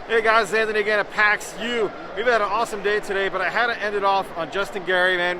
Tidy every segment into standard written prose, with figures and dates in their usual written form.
Hey guys, Anthony again at PAXU. We've had an awesome day today, but I had to end it off on Justin Gary, man.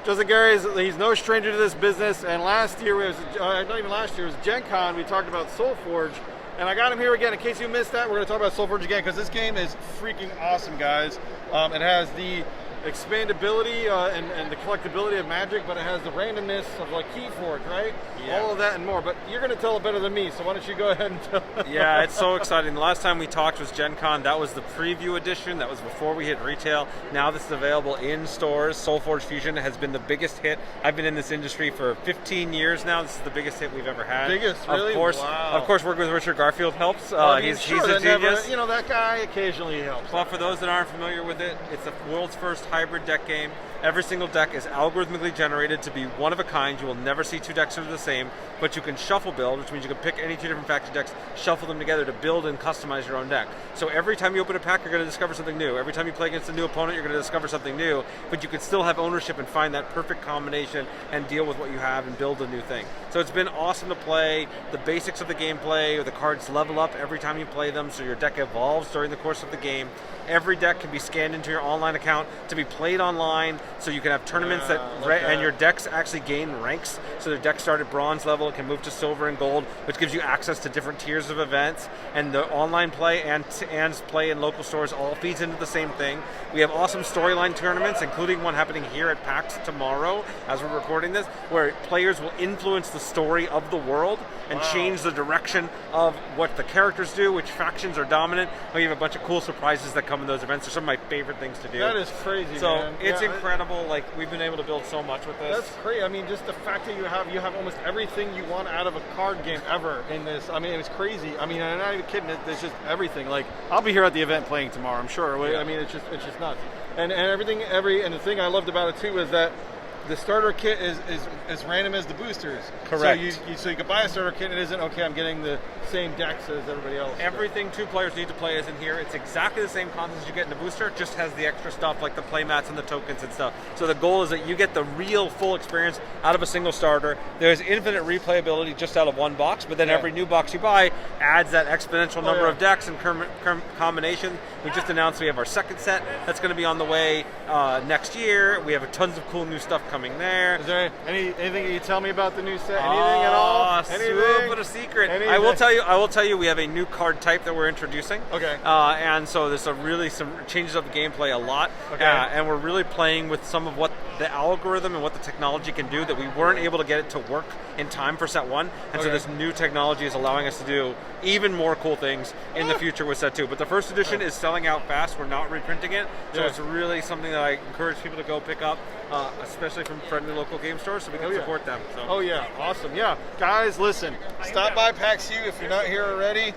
Justin Gary, he's no stranger to this business, and last year, not even last year, it was Gencon, we talked about Solforge, and I got him here again. In case you missed that, we're going to talk about Solforge again, because this game is freaking awesome, guys. It has the expandability and the collectability of Magic, but it has the randomness of like Keyforge, right? Yeah. All of that and more. But you're going to tell it better than me, so why don't you go ahead and tell it. Yeah, it's so exciting. The last time we talked was Gen Con. That was the preview edition. That was before we hit retail. Now this is available in stores. Soulforge Fusion has been the biggest hit. I've been in this industry for 15 years now. This is the biggest hit we've ever had. Biggest, really? Wow. Of course, working with Richard Garfield helps. He's a genius. That guy occasionally helps. Well, for those that aren't familiar with it, it's the world's first hybrid deck game. Every single deck is algorithmically generated to be one of a kind. You will never see two decks that are the same, but you can shuffle build, which means you can pick any two different faction decks, shuffle them together to build and customize your own deck. So every time you open a pack, you're going to discover something new. Every time you play against a new opponent, you're going to discover something new, but you can still have ownership and find that perfect combination and deal with what you have and build a new thing. So it's been awesome to play. The basics of the gameplay, the cards level up every time you play them, so your deck evolves during the course of the game. Every deck can be scanned into your online account to be played online, so you can have tournaments and your decks actually gain ranks. So their deck start at bronze level, can move to silver and gold, which gives you access to different tiers of events. And the online play and play in local stores all feeds into the same thing. We have awesome storyline tournaments, including one happening here at PAX tomorrow, as we're recording this, where players will influence the story of the world and change the direction of what the characters do, which factions are dominant. We have a bunch of cool surprises that come in those events. They're some of my favorite things to do. That is crazy, so man. It's incredible. Like, we've been able to build so much with this. That's great. I mean, just the fact that you have almost everything you want out of a card game ever in this. I mean, it's crazy. I mean, I'm not even kidding. It's just everything. Like, I'll be here at the event playing tomorrow, I'm sure. Yeah. I mean, it's just nuts. And the thing I loved about it too is that the starter kit is as random as the boosters. Correct. So you could buy a starter kit and it isn't, okay, I'm getting the same decks as everybody else. Everything two players need to play is in here. It's exactly the same content as you get in the booster, just has the extra stuff like the playmats and the tokens and stuff. So the goal is that you get the real full experience out of a single starter. There's infinite replayability just out of one box, but then every new box you buy adds that exponential number of decks and combinations. We just announced we have our second set that's going to be on the way next year. We have tons of cool new stuff coming there. Is there anything you tell me about the new set? Anything at all? Anything? But a secret. I will tell you we have a new card type that we're introducing. Okay. And so there's some changes of the gameplay a lot. Okay. And we're really playing with some of what the algorithm and what the technology can do that we weren't able to get it to work in time for set one. And so this new technology is allowing us to do even more cool things in the future with set two. But the first edition is selling out fast. We're not reprinting it. So it's really something that I encourage people to go pick up, especially from friendly local game stores, so we can support them. So. Oh yeah, awesome. Yeah, guys, listen, stop by PAXU if you're not here already.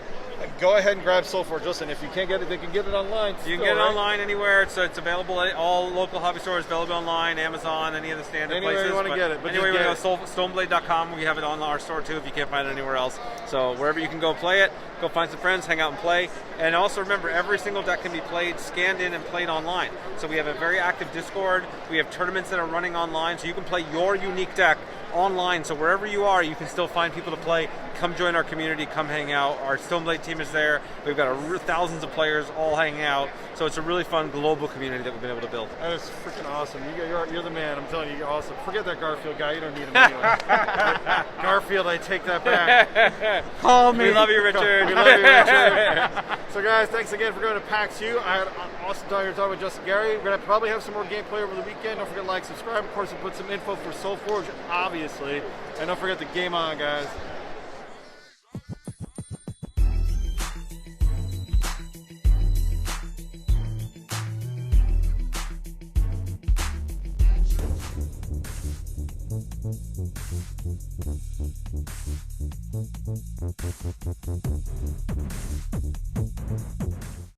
Go ahead and grab Solforge. Listen, if you can't get it, they can get it online. You can get it online anywhere. It's available at all local hobby stores, available online, Amazon, any of the standard places. Anywhere you want to get it. But anyway, you go to stoneblade.com. We have it on our store too if you can't find it anywhere else. So wherever you can go play it, go find some friends, hang out and play. And also remember, every single deck can be played, scanned in, and played online. So we have a very active Discord. We have tournaments that are running online, so you can play your unique deck online. So wherever you are, you can still find people to play. Come join our community, come hang out. Our Stoneblade team is there. We've got thousands of players all hanging out. So it's a really fun global community that we've been able to build. That is freaking awesome. You're the man. I'm telling you, you're awesome. Forget that Garfield guy. You don't need him anyway. Garfield, I take that back. Call me. We love you, Richard. We love you, Richard. So guys, thanks again for going to PAXU. I had an awesome time here talking with Justin Gary. We're going to probably have some more gameplay over the weekend. Don't forget to like, subscribe. Of course, we'll put some info for Solforge, obviously. And don't forget to game on, guys.